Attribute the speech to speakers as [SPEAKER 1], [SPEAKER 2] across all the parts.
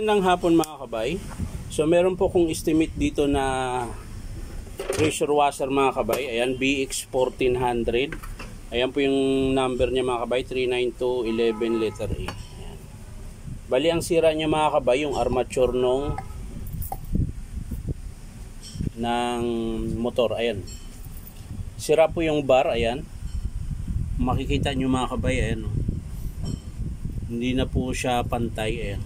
[SPEAKER 1] Magandang hapon mga kabay. So meron po kong estimate dito na pressure washer mga kabay. Ayan, BX1400. Ayan po yung number niya mga kabay, 39211 letter A. Ayan. Bali ang sira niya mga kabay, yung armature ng motor. Ayan. Sira po yung bar, ayan. Makikita nyo mga kabay, ayan. Hindi na po siya pantay, ayan.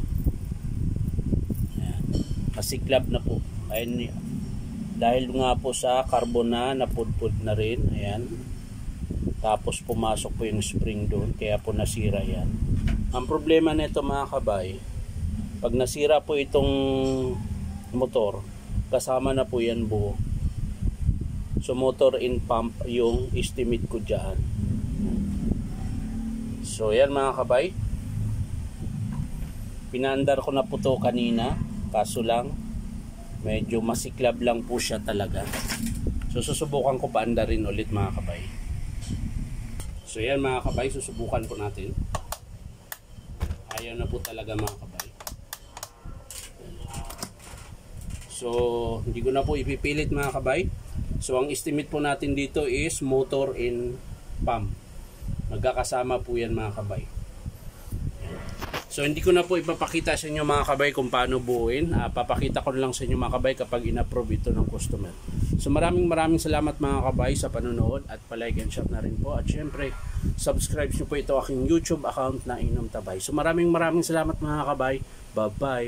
[SPEAKER 1] Masiklab na po. Ayan, dahil nga po sa carbon na napudpud na rin. Ayan. Tapos pumasok po yung spring doon. Kaya po nasira yan. Ang problema nito mga kabay, pag nasira po itong motor, kasama na po yan buo. So motor in pump yung estimate ko dyan. So yan mga kabay. Pinaandar ko na po to kanina. Kaso lang, medyo masiklab lang po siya talaga. So susubukan ko paandarin ulit mga kabay. So yan mga kabay, susubukan po natin. Ayaw na po talaga mga kabay. So hindi ko na po ipipilit mga kabay. So ang estimate po natin dito is motor in pump. Magkakasama po yan mga kabay. So hindi ko na po ipapakita sa inyo mga kabay kung paano buuin. Papakita ko lang sa inyo mga kabay kapag in-approve ito ng customer. So maraming salamat mga kabay sa panonood at palike and share na rin po. At syempre, subscribe nyo po ito aking YouTube account na Inom Tabay. So maraming salamat mga kabay. Bye bye.